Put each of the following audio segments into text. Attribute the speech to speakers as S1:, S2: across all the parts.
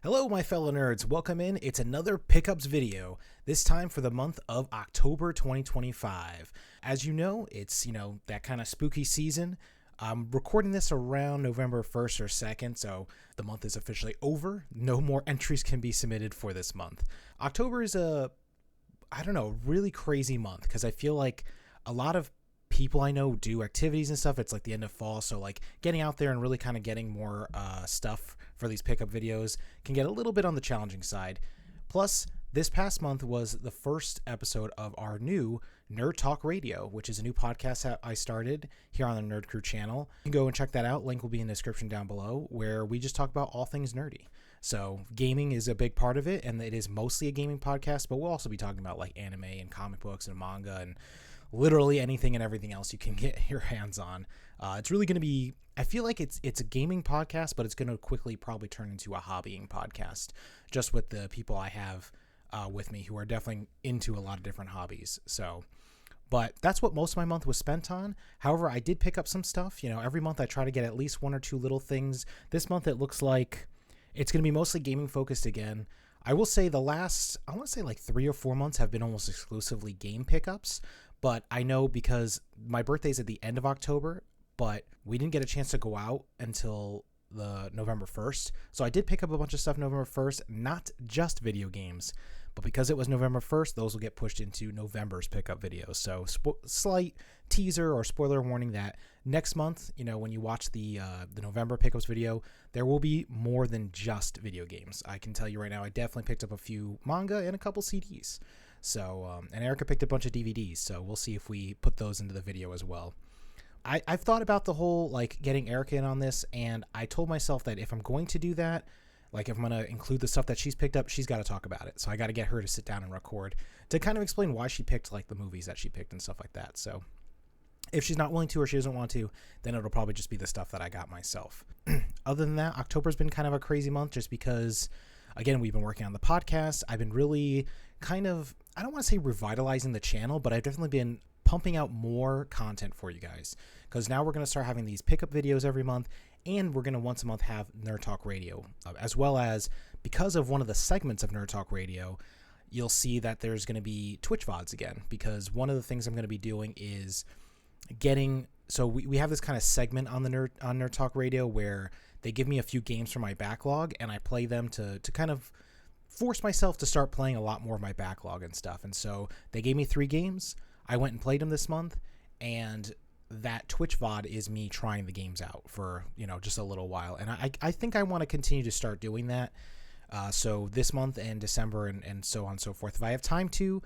S1: Hello, my fellow nerds. Welcome in. It's another pickups video, this time for the month of October 2025. As you know, it's, that kind of spooky season. I'm recording this around November 1st or 2nd, so the month is officially over. No more entries can be submitted for this month. October is really crazy month because I feel like a lot of people I know do activities and stuff. It's like the end of fall, so like getting out there and really kind of getting more stuff for these pickup videos can get a little bit on the challenging side. Plus, this past month was the first episode of our new Nerd Talk Radio, which is a new podcast that I started here on the Nerd Crew channel. You can go and check that out. Link will be in the description down below, where we just talk about all things nerdy. So gaming is a big part of it, and it is mostly a gaming podcast, but we'll also be talking about like anime and comic books and manga and literally anything and everything else you can get your hands on. It's really going to be, I feel like it's a gaming podcast, but it's going to quickly probably turn into a hobbying podcast, just with the people I have with me who are definitely into a lot of different hobbies. So, but that's what most of my month was spent on. However, I did pick up some stuff. Every month I try to get at least one or two little things. This month it looks like it's going to be mostly gaming focused again. I will say the last, I want to say like 3 or 4 months have been almost exclusively game pickups. But I know because my birthday's at the end of October, but we didn't get a chance to go out until the November 1st. So I did pick up a bunch of stuff November 1st, not just video games. But because it was November 1st, those will get pushed into November's pickup videos. So slight teaser or spoiler warning that next month, when you watch the November pickups video, there will be more than just video games. I can tell you right now, I definitely picked up a few manga and a couple CDs. So, and Erica picked a bunch of DVDs, so we'll see if we put those into the video as well. I've thought about the whole, getting Erica in on this, and I told myself that if I'm going to do that, if I'm going to include the stuff that she's picked up, she's got to talk about it. So I got to get her to sit down and record to kind of explain why she picked, the movies that she picked and stuff like that. So if she's not willing to or she doesn't want to, then it'll probably just be the stuff that I got myself. Other than that, October's been kind of a crazy month just because, again, we've been working on the podcast. I've been really kind of, I don't want to say revitalizing the channel, but I've definitely been pumping out more content for you guys, because now we're going to start having these pickup videos every month, and we're going to once a month have Nerd Talk Radio, as well as, because of one of the segments of Nerd Talk Radio, you'll see that there's going to be Twitch VODs again, because one of the things I'm going to be doing is getting, so we have this kind of segment on Nerd Talk Radio where they give me a few games from my backlog, and I play them to kind of force myself to start playing a lot more of my backlog and stuff. And so they gave me 3 games. I went and played them this month, and that Twitch VOD is me trying the games out for, just a little while. And I think I want to continue to start doing that. So this month and December and so on and so forth. If I have time to,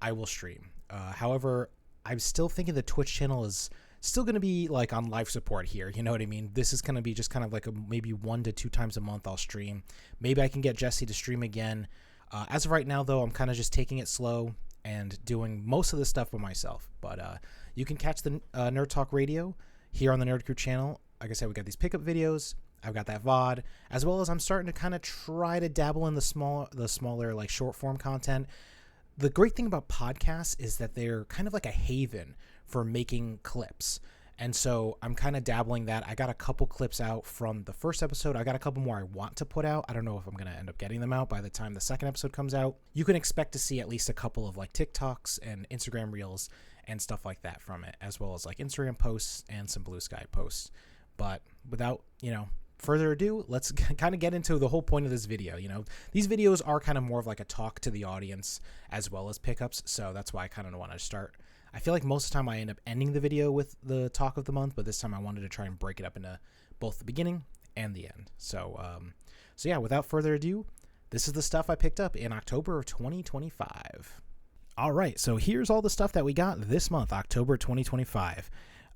S1: I will stream. However, I'm still thinking the Twitch channel is still going to be on live support here. You know what I mean? This is going to be just kind of maybe 1 to 2 times a month I'll stream. Maybe I can get Jesse to stream again. As of right now, though, I'm kind of just taking it slow and doing most of the stuff by myself. But you can catch the Nerd Talk Radio here on the Nerd Crew channel. Like I said, we got these pickup videos. I've got that VOD, as well as I'm starting to kind of try to dabble in the smaller short form content. The great thing about podcasts is that they're kind of like a haven for making clips. And so I'm kind of dabbling that. I got a couple clips out from the first episode. I got a couple more I want to put out. I don't know if I'm going to end up getting them out by the time the second episode comes out. You can expect to see at least a couple of TikToks and Instagram Reels and stuff like that from it, as well as Instagram posts and some Bluesky posts. But without, further ado, let's kind of get into the whole point of this video. These videos are kind of more of a talk to the audience as well as pickups. So that's why I kind of want to start. I feel like most of the time I end up ending the video with the talk of the month, but this time I wanted to try and break it up into both the beginning and the end. So yeah, without further ado, this is the stuff I picked up in October of 2025. All right, so here's all the stuff that we got this month, October 2025.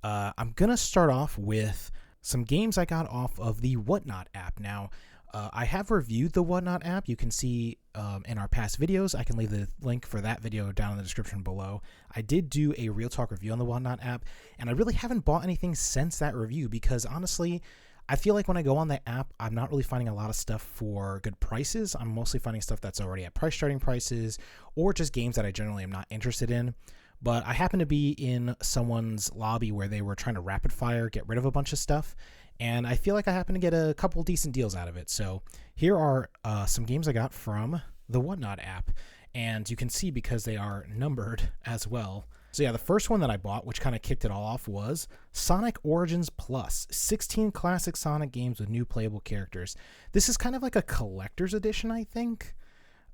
S1: I'm going to start off with some games I got off of the Whatnot app. Now, I have reviewed the Whatnot app. You can see in our past videos. I can leave the link for that video down in the description below. I did do a Real Talk review on the Whatnot app, and I really haven't bought anything since that review because, honestly, I feel like when I go on the app, I'm not really finding a lot of stuff for good prices. I'm mostly finding stuff that's already at starting prices or just games that I generally am not interested in. But I happened to be in someone's lobby where they were trying to rapid fire get rid of a bunch of stuff, and I feel like I happen to get a couple decent deals out of it. So here are some games I got from the Whatnot app, and you can see because they are numbered as well. So yeah, the first one that I bought, which kind of kicked it all off, was Sonic Origins Plus, 16 classic Sonic games with new playable characters. This is kind of like a collector's edition, I think.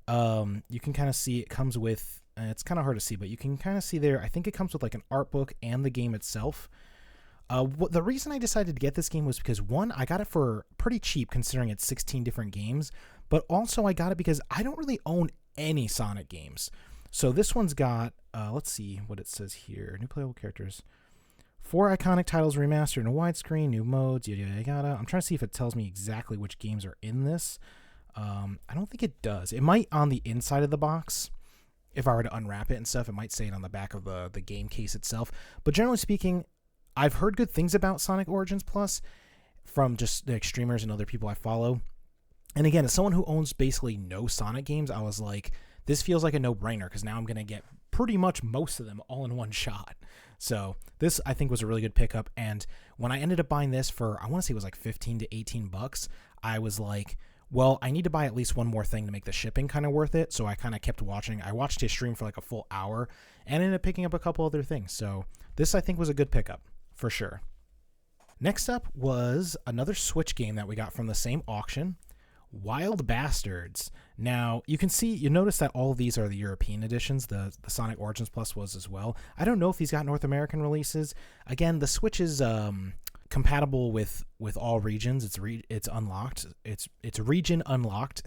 S1: You can kind of see it comes with, it's kind of hard to see, but you can kind of see there, I think it comes with like an art book and the game itself. The reason I decided to get this game was because, one, I got it for pretty cheap considering it's 16 different games, but also I got it because I don't really own any Sonic games. So this one's got, let's see what it says here. New playable characters. 4 iconic titles remastered in a widescreen, new modes, yada, yada, yada. I'm trying to see if it tells me exactly which games are in this. I don't think it does. It might on the inside of the box. If I were to unwrap it and stuff, it might say it on the back of the game case itself. But generally speaking, I've heard good things about Sonic Origins Plus from just the streamers and other people I follow. And again, as someone who owns basically no Sonic games, I was like, this feels like a no-brainer because now I'm going to get pretty much most of them all in one shot. So this, I think, was a really good pickup. And when I ended up buying this for, I want to say it was like 15 to 18 bucks, I was like, well, I need to buy at least one more thing to make the shipping kind of worth it. So I kind of kept watching. I watched his stream for like a full hour and ended up picking up a couple other things. So this, I think, was a good pickup for sure. Next up was another Switch game that we got from the same auction, Wild Bastards. Now, you notice that all of these are the European editions. The Sonic Origins Plus was as well. I don't know if these got North American releases. Again, the Switch is compatible with all regions. It's unlocked. It's region unlocked.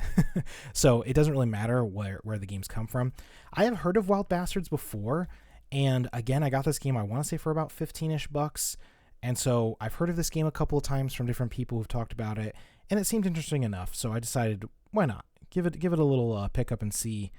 S1: So it doesn't really matter where the games come from. I have heard of Wild Bastards before, and again, I got this game, I want to say, for about 15-ish bucks. And so I've heard of this game a couple of times from different people who've talked about it, and it seemed interesting enough. So I decided, why not? Give it a little pickup and see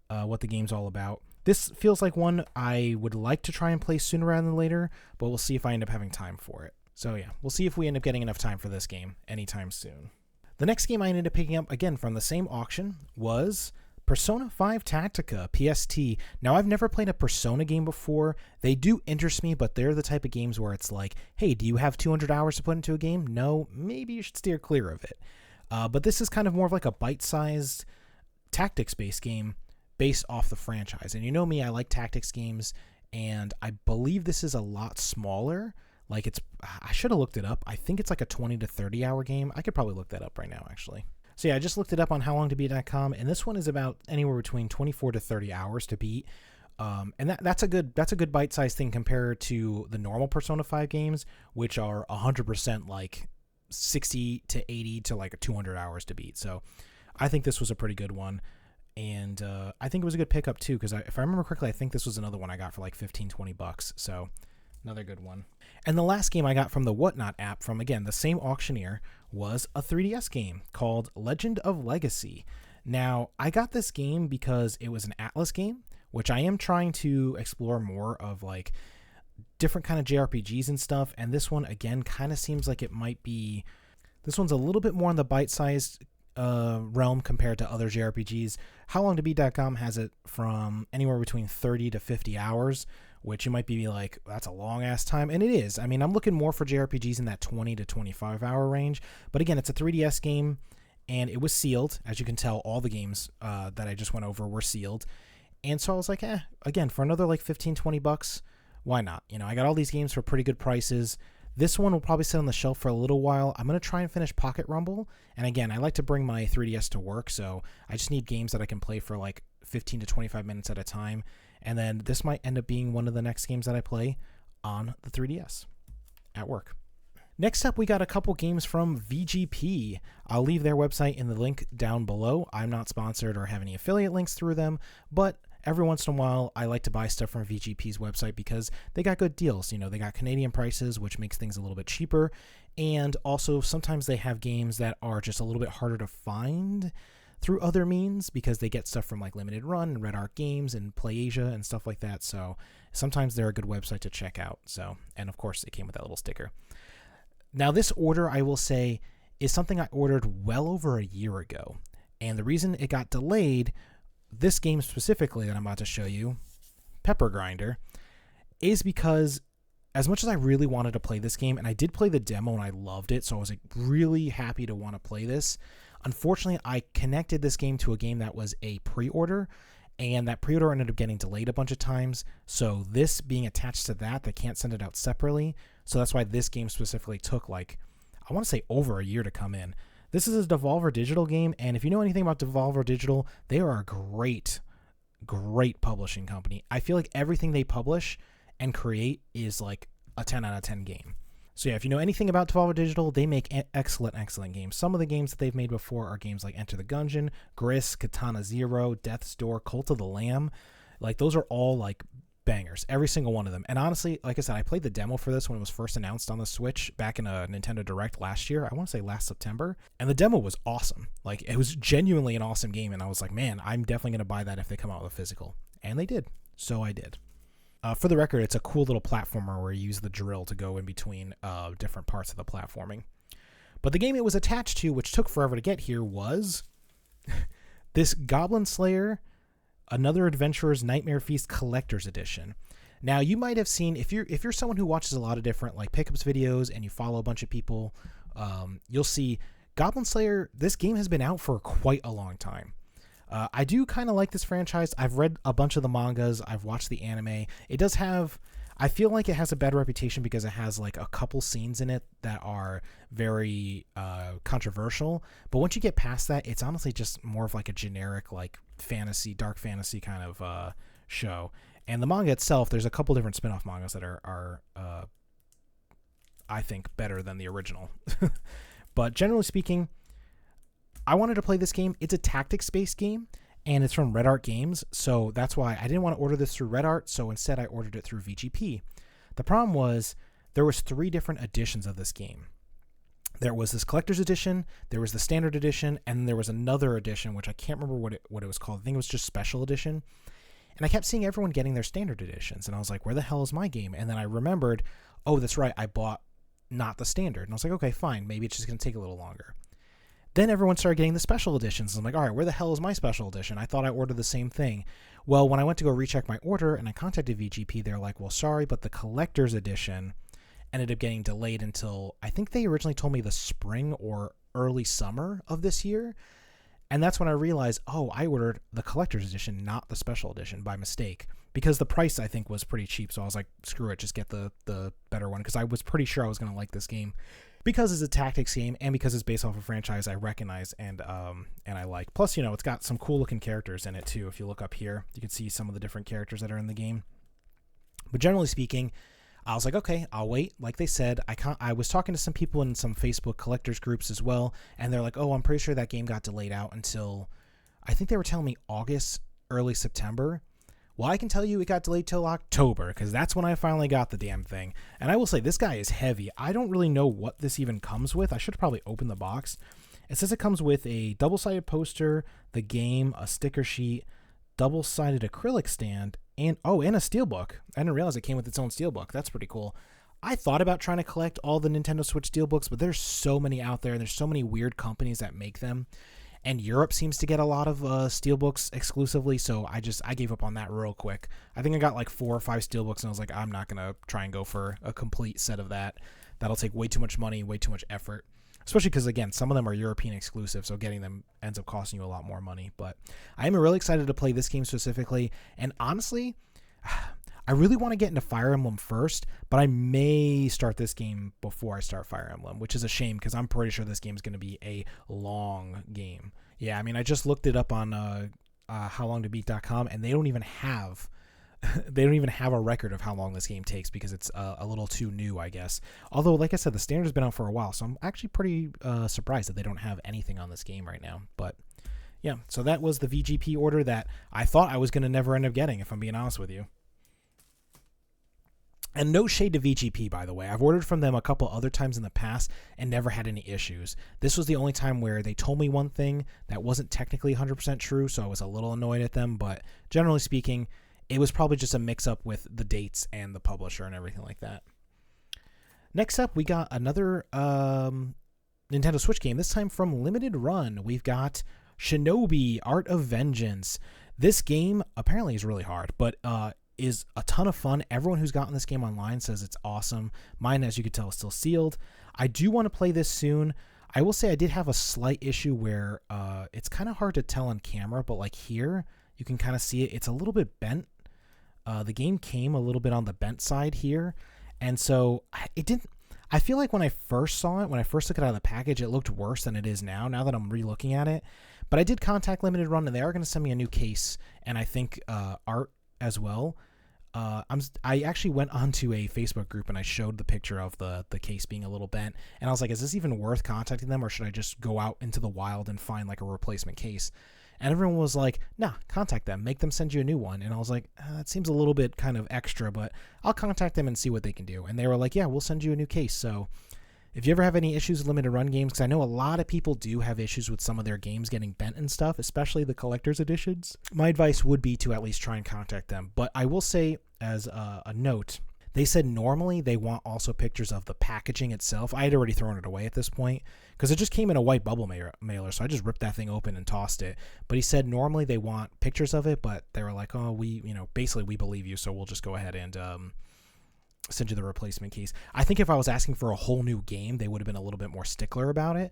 S1: what the game's all about. This feels like one I would like to try and play sooner rather than later, but we'll see if I end up having time for it. So yeah, we'll see if we end up getting enough time for this game anytime soon. The next game I ended up picking up, again from the same auction, was Persona 5 Tactica, PST. Now, I've never played a Persona game before. They do interest me, but they're the type of games where it's like, hey, do you have 200 hours to put into a game? No, maybe you should steer clear of it. But this is kind of more of like a bite-sized tactics-based game based off the franchise. And you know me, I like tactics games, and I believe this is a lot smaller. Like I should have looked it up. I think it's like a 20 to 30 hour game. I could probably look that up right now, actually. So yeah, I just looked it up on howlongtobeat.com, and this one is about anywhere between 24 to 30 hours to beat. And that's a good bite-sized thing compared to the normal Persona 5 games, which are 100% like 60 to 80 to like 200 hours to beat. So I think this was a pretty good one. And I think it was a good pickup too, because if I remember correctly, I think this was another one I got for like 15, 20 bucks. So another good one. And the last game I got from the Whatnot app from, again, the same auctioneer was a 3DS game called Legend of Legacy. Now, I got this game because it was an Atlas game, which I am trying to explore more of, like different kind of JRPGs and stuff. And this one, again, kind of seems like it might be, this one's a little bit more on the bite-sized realm compared to other JRPGs. Howlongtobeat.com has it from anywhere between 30 to 50 hours, which you might be like, that's a long ass time. And it is. I mean, I'm looking more for JRPGs in that 20 to 25 hour range. But again, it's a 3DS game, and it was sealed. As you can tell, all the games that I just went over were sealed. And so I was like, again, for another like 15, 20 bucks, why not? You know, I got all these games for pretty good prices. This one will probably sit on the shelf for a little while. I'm going to try and finish Pocket Rumble. And again, I like to bring my 3DS to work, so I just need games that I can play for like 15 to 25 minutes at a time. And then this might end up being one of the next games that I play on the 3DS at work. Next up, we got a couple games from VGP. I'll leave their website in the link down below. I'm not sponsored or have any affiliate links through them, but every once in a while, I like to buy stuff from VGP's website because they got good deals. You know, they got Canadian prices, which makes things a little bit cheaper. And also, sometimes they have games that are just a little bit harder to find through other means because they get stuff from like Limited Run and Red Art Games and PlayAsia and stuff like that. So sometimes they're a good website to check out. So, and of course, it came with that little sticker. Now, this order, I will say, is something I ordered well over a year ago. And the reason it got delayed, this game specifically that I'm about to show you, Pepper Grinder, is because as much as I really wanted to play this game, and I did play the demo and I loved it, so I was like really happy to want to play this. Unfortunately, I connected this game to a game that was a pre-order, and that pre-order ended up getting delayed a bunch of times. So this being attached to that, they can't send it out separately. So that's why this game specifically took like, I want to say over a year to come in. This is a Devolver Digital game, and if you know anything about Devolver Digital, they are a great publishing company. I feel like everything they publish and create is like a 10 out of 10 game. So yeah, if you know anything about Devolver Digital, they make excellent games. Some of the games that they've made before are games like Enter the Gungeon, Gris, Katana Zero, Death's Door, Cult of the Lamb. Like those are all like bangers, every single one of them. And honestly, like I said, I played the demo for this when it was first announced on the Switch back in a Nintendo Direct last year. I want to say last September. And the demo was awesome. Like it was genuinely an awesome game. And I was like, man, I'm definitely going to buy that if they come out with a physical. And they did. So I did. For the record, it's a cool little platformer where you use the drill to go in between different parts of the platforming. But the game it was attached to, which took forever to get here, was this Goblin Slayer, Another Adventurer's Nightmare Feast Collector's Edition. Now, you might have seen, if you're someone who watches a lot of different like pickups videos and you follow a bunch of people, you'll see Goblin Slayer, this game has been out for quite a long time. I do kind of like this franchise. I've read a bunch of the mangas. I've watched the anime. It does have, I feel like it has a bad reputation because it has like a couple scenes in it that are very controversial. But once you get past that, it's honestly just more of like a generic like fantasy, dark fantasy kind of show. And the manga itself, there's a couple different spin-off mangas that are I think, better than the original. But generally speaking, I wanted to play this game. It's a tactics-based game, and it's from Red Art Games, so that's why I didn't want to order this through Red Art, so instead I ordered it through VGP. The problem was there was 3 different editions of this game. There was this collector's edition, there was the standard edition, and there was another edition, which I can't remember what it was called. I think it was just special edition. And I kept seeing everyone getting their standard editions, and I was like, where the hell is my game? And then I remembered, oh, that's right, I bought not the standard. And I was like, okay, fine, maybe it's just going to take a little longer. Then everyone started getting the special editions. I'm like, all right, where the hell is my special edition? I thought I ordered the same thing. Well, when I went to go recheck my order and I contacted VGP, they're like, well, sorry, but the collector's edition ended up getting delayed until, I think they originally told me the spring or early summer of this year. And that's when I realized, oh, I ordered the collector's edition, not the special edition by mistake. Because the price, I think, was pretty cheap. So I was like, screw it, just get the better one. Because I was pretty sure I was going to like this game. Because it's a tactics game and because it's based off a franchise I recognize and I like. Plus, you know, it's got some cool looking characters in it too. If you look up here, you can see some of the different characters that are in the game. But generally speaking, I was like, okay, I'll wait. Like they said, I was talking to some people in some Facebook collectors groups as well, and they're like, oh, I'm pretty sure that game got delayed out until, I think they were telling me August, early September. Well, I can tell you it got delayed till October because that's when I finally got the damn thing. And I will say this guy is heavy. I don't really know what this even comes with. I should probably open the box. It says it comes with a double-sided poster, the game, a sticker sheet, double-sided acrylic stand, and a steelbook. I didn't realize it came with its own steelbook. That's pretty cool. I thought about trying to collect all the Nintendo Switch steelbooks, but there's so many out there, and there's so many weird companies that make them. And Europe seems to get a lot of steelbooks exclusively, so I gave up on that real quick. I think I got like 4 or 5 steelbooks, and I was like, I'm not going to try and go for a complete set of that. That'll take way too much money, way too much effort. Especially because, again, some of them are European exclusive, so getting them ends up costing you a lot more money. But I am really excited to play this game specifically. And honestly, I really want to get into Fire Emblem first, but I may start this game before I start Fire Emblem, which is a shame because I'm pretty sure this game is going to be a long game. Yeah, I mean, I just looked it up on howlongtobeat.com, and they don't even have a record of how long this game takes because it's a little too new, I guess. Although, like I said, the standard's been out for a while, so I'm actually pretty surprised that they don't have anything on this game right now. But yeah, so that was the VGP order that I thought I was going to never end up getting, if I'm being honest with you. And no shade to VGP, by the way. I've ordered from them a couple other times in the past and never had any issues. This was the only time where they told me one thing that wasn't technically 100% true, so I was a little annoyed at them. But generally speaking, it was probably just a mix-up with the dates and the publisher and everything like that. Next up, we got another Nintendo Switch game, this time from Limited Run. We've got Shinobi Art of Vengeance. This game apparently is really hard, but is a ton of fun. Everyone who's gotten this game online says it's awesome. Mine, as you can tell, is still sealed. I do want to play this soon. I will say I did have a slight issue where it's kind of hard to tell on camera, but like here, you can kind of see it. It's a little bit bent. The game came a little bit on the bent side here, and so it didn't. I feel like when I first saw it, when I first took it out of the package, it looked worse than it is now that I'm re-looking at it. But I did contact Limited Run, and they are going to send me a new case, and I think art as well. I actually went onto a Facebook group, and I showed the picture of the case being a little bent, and I was like, is this even worth contacting them, or should I just go out into the wild and find like a replacement case? And everyone was like, nah, contact them. Make them send you a new one. And I was like, that seems a little bit kind of extra, but I'll contact them and see what they can do. And they were like, yeah, we'll send you a new case. So if you ever have any issues with limited run games, because I know a lot of people do have issues with some of their games getting bent and stuff, especially the collector's editions, my advice would be to at least try and contact them. But I will say, as a note, they said normally they want also pictures of the packaging itself. I had already thrown it away at this point because it just came in a white bubble mailer, so I just ripped that thing open and tossed it. But he said normally they want pictures of it, but they were like, oh, basically we believe you, so we'll just go ahead and send you the replacement case. I think if I was asking for a whole new game, they would have been a little bit more stickler about it.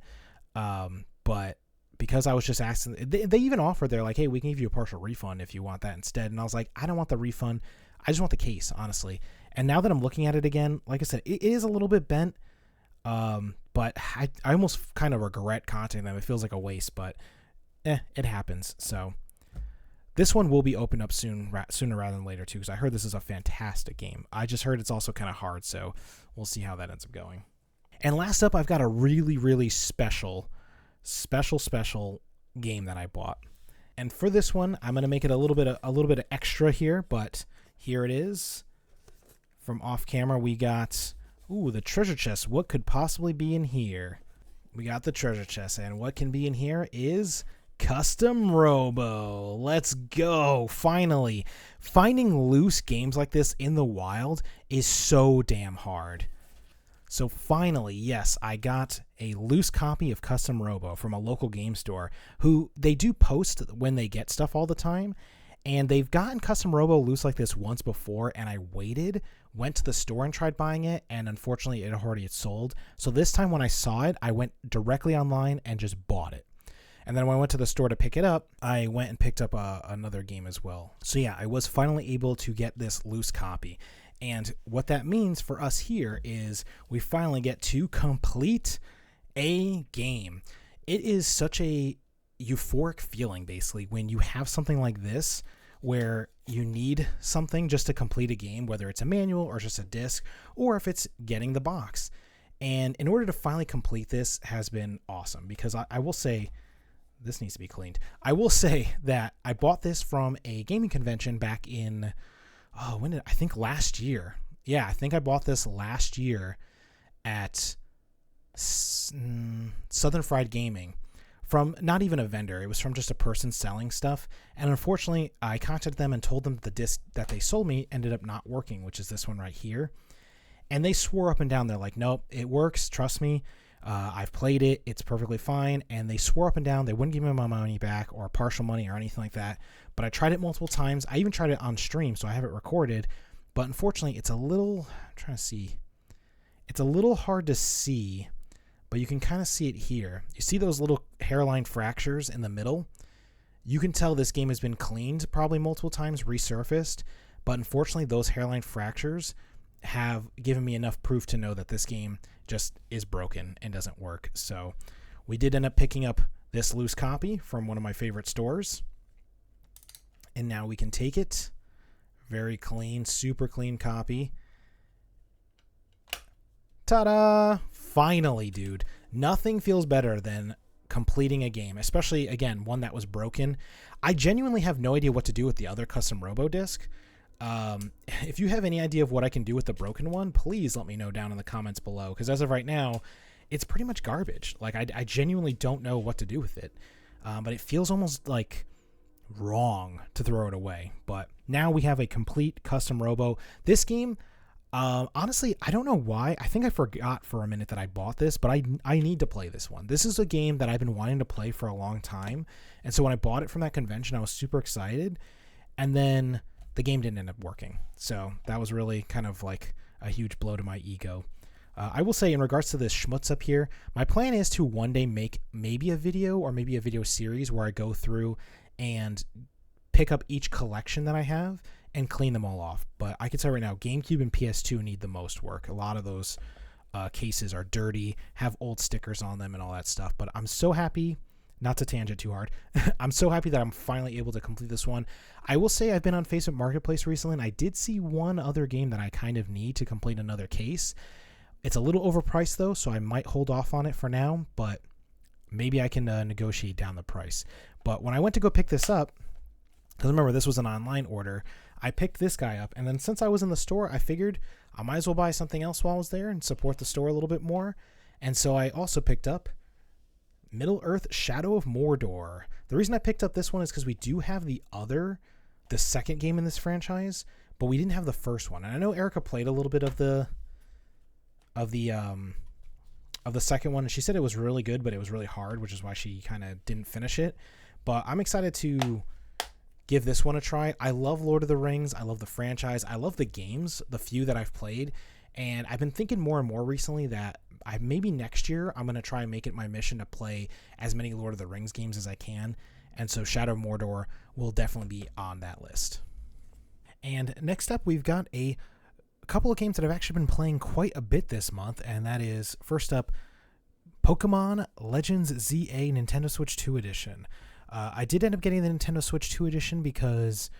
S1: But because I was just asking, they even offered, they're like, hey, we can give you a partial refund if you want that instead. And I was like, I don't want the refund. I just want the case, honestly. And now that I'm looking at it again, like I said, it is a little bit bent. But I almost kind of regret contacting them. It feels like a waste, but it happens. So this one will be opened up sooner rather than later too, because I heard this is a fantastic game. I just heard it's also kind of hard, so we'll see how that ends up going. And last up, I've got a really, really special game that I bought. And for this one, I'm going to make it a little bit of extra here, but here it is. From off camera, we got, the treasure chest. What could possibly be in here? We got the treasure chest, and what can be in here is Custom Robo. Let's go. Finally. Finding loose games like this in the wild is so damn hard. So finally, yes, I got a loose copy of Custom Robo from a local game store who they do post when they get stuff all the time. And they've gotten Custom Robo loose like this once before, and I went to the store and tried buying it, and unfortunately it already had sold. So this time when I saw it, I went directly online and just bought it. And then when I went to the store to pick it up, I went and picked up another game as well. So yeah, I was finally able to get this loose copy. And what that means for us here is we finally get to complete a game. It is such a euphoric feeling, basically, when you have something like this where you need something just to complete a game, whether it's a manual or just a disc, or if it's getting the box. And in order to finally complete this has been awesome, because I will say, this needs to be cleaned. I will say that I bought this from a gaming convention back in, I think last year. Yeah, I think I bought this last year at Southern Fried Gaming. From not even a vendor, it was from just a person selling stuff. And unfortunately, I contacted them and told them the disc that they sold me ended up not working, which is this one right here. And they swore up and down, they're like, nope, it works, trust me. I've played it, it's perfectly fine. And they swore up and down they wouldn't give me my money back or partial money or anything like that. But I tried it multiple times. I even tried it on stream, so I have it recorded. But unfortunately, it's a little, I'm trying to see. It's a little hard to see, but you can kind of see it here. You see those little hairline fractures in the middle? You can tell this game has been cleaned probably multiple times, resurfaced, but unfortunately those hairline fractures have given me enough proof to know that this game just is broken and doesn't work. So we did end up picking up this loose copy from one of my favorite stores, and now we can take it. Very clean, super clean copy. Ta-da! Finally, dude. Nothing feels better than completing a game, especially, again, one that was broken. I genuinely have no idea what to do with the other Custom Robo disc. If you have any idea of what I can do with the broken one, please let me know down in the comments below, because as of right now, it's pretty much garbage. Like, I genuinely don't know what to do with it. But it feels almost like wrong to throw it away. But now we have a complete Custom Robo. This game, honestly, I don't know why. I think I forgot for a minute that I bought this, but I need to play this one. This is a game that I've been wanting to play for a long time. And so when I bought it from that convention, I was super excited. And then the game didn't end up working. So that was really kind of like a huge blow to my ego. I will say, in regards to this schmutz up here, my plan is to one day make maybe a video or maybe a video series where I go through and pick up each collection that I have and clean them all off. But I can tell right now, GameCube and PS2 need the most work. A lot of those cases are dirty, have old stickers on them and all that stuff. But I'm so happy, not to tangent too hard, I'm so happy that I'm finally able to complete this one. I will say I've been on Facebook Marketplace recently, and I did see one other game that I kind of need to complete another case. It's a little overpriced though, so I might hold off on it for now, but maybe I can negotiate down the price. But when I went to go pick this up, because remember, this was an online order, I picked this guy up, and then since I was in the store, I figured I might as well buy something else while I was there and support the store a little bit more. And so I also picked up Middle-earth: Shadow of Mordor. The reason I picked up this one is because we do have the second game in this franchise, but we didn't have the first one. And I know Erica played a little bit of the second one, and she said it was really good, but it was really hard, which is why she kind of didn't finish it. But I'm excited to give this one a try. I love Lord of the Rings. I love the franchise. I love the games, the few that I've played. And I've been thinking more and more recently that maybe next year I'm going to try and make it my mission to play as many Lord of the Rings games as I can. And so Shadow of Mordor will definitely be on that list. And next up, we've got a couple of games that I've actually been playing quite a bit this month. And that is, first up, Pokemon Legends ZA Nintendo Switch 2 Edition. I did end up getting the Nintendo Switch 2 Edition because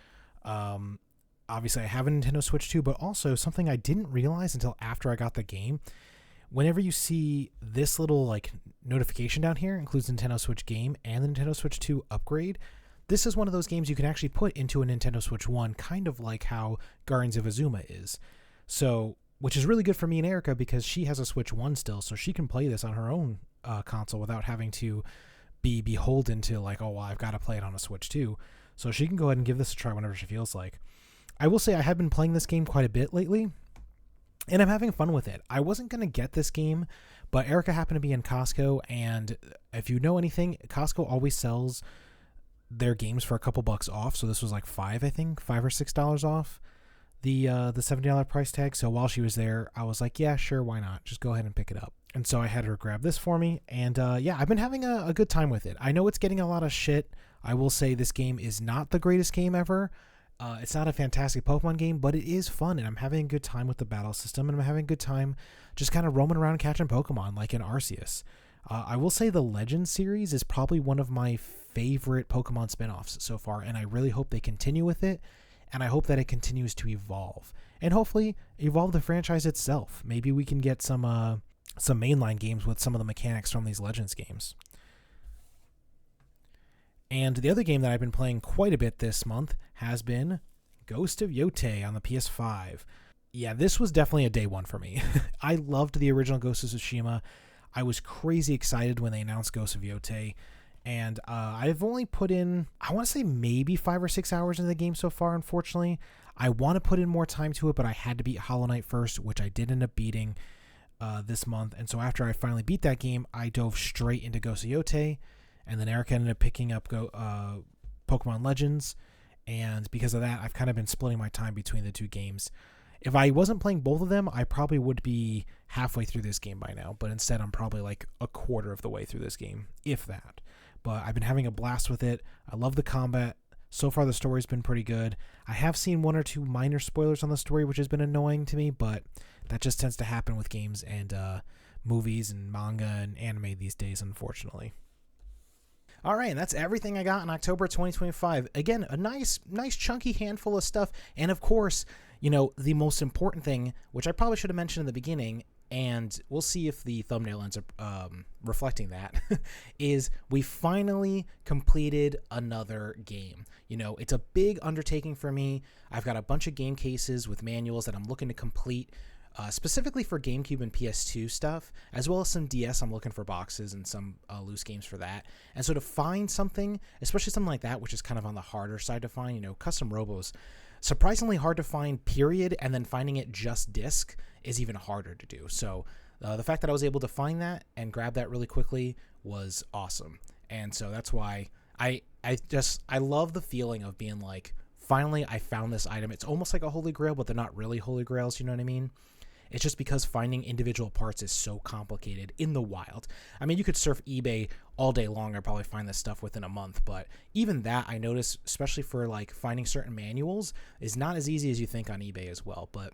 S1: obviously I have a Nintendo Switch 2, but also something I didn't realize until after I got the game. Whenever you see this little like notification down here, includes Nintendo Switch game and the Nintendo Switch 2 upgrade, this is one of those games you can actually put into a Nintendo Switch 1, kind of like how Guardians of Azuma is. So, which is really good for me and Erica because she has a Switch 1 still, so she can play this on her own console without having to be beholden to like, oh, well, I've got to play it on a Switch 2. So she can go ahead and give this a try whenever she feels like. I will say I have been playing this game quite a bit lately, and I'm having fun with it. I wasn't going to get this game, but Erica happened to be in Costco, and if you know anything, Costco always sells their games for a couple bucks off. So this was like $5 or $6 off the $70 price tag. So while she was there, I was like, yeah, sure, why not? Just go ahead and pick it up. And so I had her grab this for me, and yeah, I've been having a good time with it. I know it's getting a lot of shit. I will say this game is not the greatest game ever. It's not a fantastic Pokemon game, but it is fun, and I'm having a good time with the battle system, and I'm having a good time just kind of roaming around catching Pokemon like in Arceus. I will say the Legends series is probably one of my favorite Pokemon spinoffs so far, and I really hope they continue with it, and I hope that it continues to evolve, and hopefully evolve the franchise itself. Maybe we can get some mainline games with some of the mechanics from these Legends games. And the other game that I've been playing quite a bit this month has been Ghost of Yotei on the PS5. Yeah, this was definitely a day one for me. I loved the original Ghost of Tsushima. I was crazy excited when they announced Ghost of Yotei. And I've only put in, I want to say maybe 5 or 6 hours into the game so far, unfortunately. I want to put in more time to it, but I had to beat Hollow Knight first, which I did end up beating this month. And so after I finally beat that game, I dove straight into Ghost of Yotei. And then Erica ended up picking up Pokemon Legends. And because of that, I've kind of been splitting my time between the two games. If I wasn't playing both of them, I probably would be halfway through this game by now. But instead, I'm probably like a quarter of the way through this game, if that. But I've been having a blast with it. I love the combat. So far, the story's been pretty good. I have seen 1 or 2 minor spoilers on the story, which has been annoying to me. But that just tends to happen with games and movies and manga and anime these days, unfortunately. All right, and that's everything I got in October 2025. Again, a nice chunky handful of stuff. And of course, you know, the most important thing, which I probably should have mentioned in the beginning, and we'll see if the thumbnail ends up reflecting that, is we finally completed another game. You know, it's a big undertaking for me. I've got a bunch of game cases with manuals that I'm looking to complete, specifically for GameCube and PS2 stuff, as well as some DS. I'm looking for boxes and some loose games for that. And so to find something, especially something like that, which is kind of on the harder side to find, you know, custom robos, surprisingly hard to find, period, and then finding it just disc is even harder to do. So the fact that I was able to find that and grab that really quickly was awesome. And so that's why I love the feeling of being like finally I found this item. It's almost like a holy grail, but they're not really holy grails, you know what I mean? It's just because finding individual parts is so complicated in the wild. I mean, you could surf eBay all day long and probably find this stuff within a month, but even that, I notice, especially for like finding certain manuals, is not as easy as you think on eBay as well. But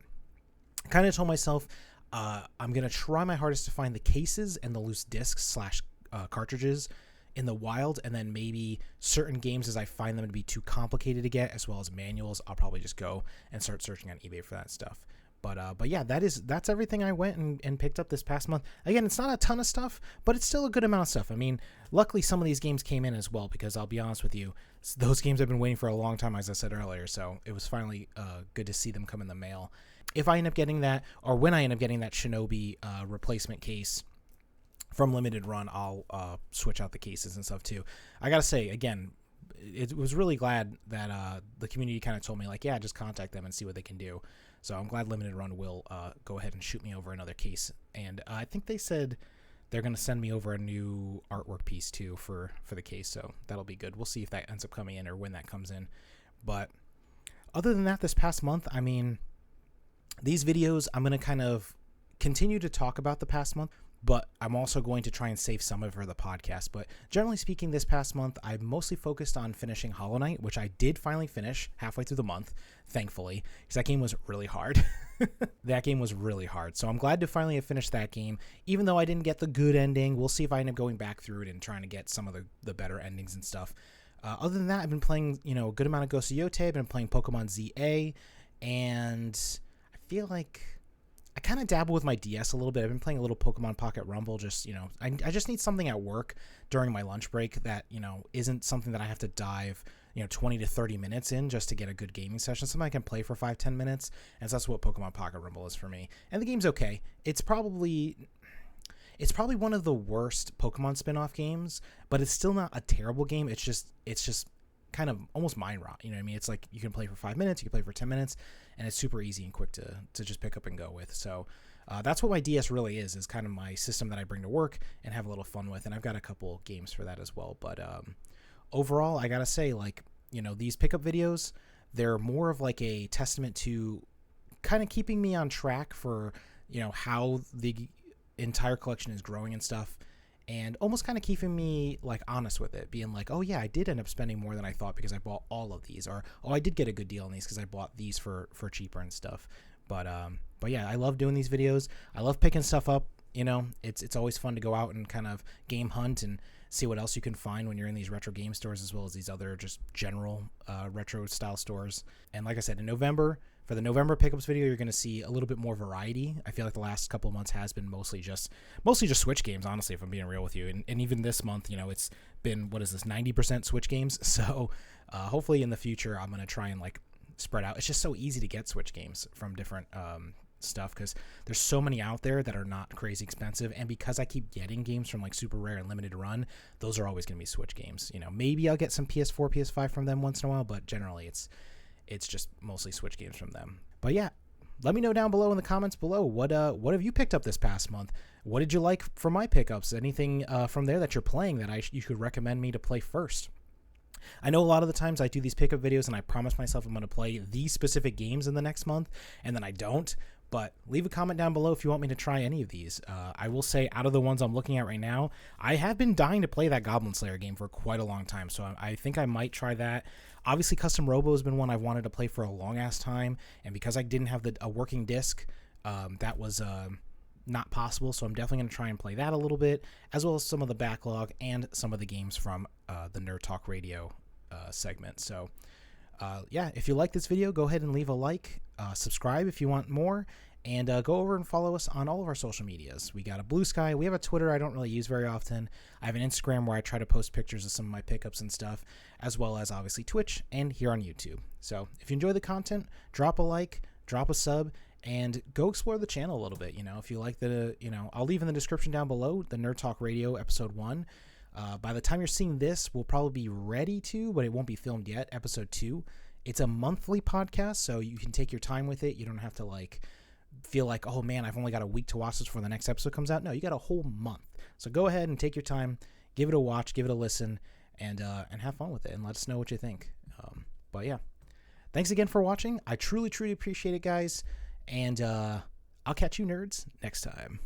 S1: I kind of told myself I'm going to try my hardest to find the cases and the loose discs / cartridges in the wild, and then maybe certain games, as I find them to be too complicated to get, as well as manuals, I'll probably just go and start searching on eBay for that stuff. But yeah, that's everything I went and picked up this past month. Again, it's not a ton of stuff, but it's still a good amount of stuff. I mean, luckily some of these games came in as well, because I'll be honest with you, those games I've been waiting for a long time, as I said earlier, so it was finally good to see them come in the mail. If I end up getting that, or when I end up getting that Shinobi replacement case from Limited Run, I'll switch out the cases and stuff too. I gotta say, again, it was really glad that the community kind of told me, like, yeah, just contact them and see what they can do. So I'm glad Limited Run will go ahead and shoot me over another case. And I think they said they're going to send me over a new artwork piece too for the case. So that'll be good. We'll see if that ends up coming in or when that comes in. But other than that, this past month, I mean, these videos, I'm going to kind of continue to talk about the past month, but I'm also going to try and save some of it for the podcast. But generally speaking, this past month, I mostly focused on finishing Hollow Knight, which I did finally finish halfway through the month, thankfully, because that game was really hard. That game was really hard. So I'm glad to finally have finished that game, even though I didn't get the good ending. We'll see if I end up going back through it and trying to get some of the better endings and stuff. Other than that, I've been playing, a good amount of Ghost of Yotei. I've been playing Pokemon ZA, and I feel like I kind of dabble with my DS a little bit. I've been playing a little Pokemon Pocket Rumble. Just, I just need something at work during my lunch break that, isn't something that I have to dive, 20 to 30 minutes in just to get a good gaming session. Something I can play for 5-10 minutes. And so that's what Pokemon Pocket Rumble is for me. And the game's okay. It's probably one of the worst Pokemon spin-off games, but it's still not a terrible game. It's just kind of almost mind rot. You know what I mean? It's like you can play for 5 minutes, you can play for 10 minutes, and it's super easy and quick to just pick up and go with. So that's what my DS really is kind of my system that I bring to work and have a little fun with. And I've got a couple games for that as well. But overall, I got to say, like, these pickup videos, they're more of like a testament to kind of keeping me on track for, how the entire collection is growing and stuff. And almost kind of keeping me like honest with it, being like, oh yeah, I did end up spending more than I thought because I bought all of these, or oh, I did get a good deal on these because I bought these for cheaper and stuff. But yeah, I love doing these videos. I love picking stuff up. It's always fun to go out and kind of game hunt and see what else you can find when you're in these retro game stores, as well as these other just general retro style stores. And like I said, in November, for the November pickups video, you're going to see a little bit more variety. I feel like the last couple of months has been mostly just Switch games, honestly, if I'm being real with you. And even this month, it's been, 90% Switch games. So hopefully in the future, I'm going to try and like spread out. It's just so easy to get Switch games from different stuff because there's so many out there that are not crazy expensive. And because I keep getting games from like Super Rare and Limited Run, those are always going to be Switch games. Maybe I'll get some PS4, PS5 from them once in a while, but generally it's just mostly Switch games from them. But yeah, let me know down below in the comments below, what have you picked up this past month? What did you like from my pickups? Anything from there that you're playing that you could recommend me to play first? I know a lot of the times I do these pickup videos and I promise myself I'm going to play these specific games in the next month, and then I don't. But leave a comment down below if you want me to try any of these. I will say, out of the ones I'm looking at right now, I have been dying to play that Goblin Slayer game for quite a long time, so I think I might try that. Obviously, Custom Robo has been one I've wanted to play for a long-ass time, and because I didn't have a working disc, that was not possible, so I'm definitely going to try and play that a little bit, as well as some of the backlog and some of the games from the Nerd Talk Radio segment. So yeah, if you like this video, go ahead and leave a like, subscribe if you want more, and go over and follow us on all of our social medias. We got a Bluesky, we have a Twitter I don't really use very often, I have an Instagram where I try to post pictures of some of my pickups and stuff, as well as obviously Twitch and here on YouTube. So if you enjoy the content, drop a like, drop a sub, and go explore the channel a little bit. If you like I'll leave in the description down below the Nerd Talk Radio episode 1. By the time you're seeing this, we'll probably be ready to, but it won't be filmed yet, episode 2. It's a monthly podcast, so you can take your time with it. You don't have to feel like, oh man, I've only got a week to watch this before the next episode comes out. No, you got a whole month. So go ahead and take your time, give it a watch, give it a listen, and have fun with it, and let us know what you think. But yeah, Thanks again for watching. I truly, truly appreciate it, guys. And I'll catch you nerds next time.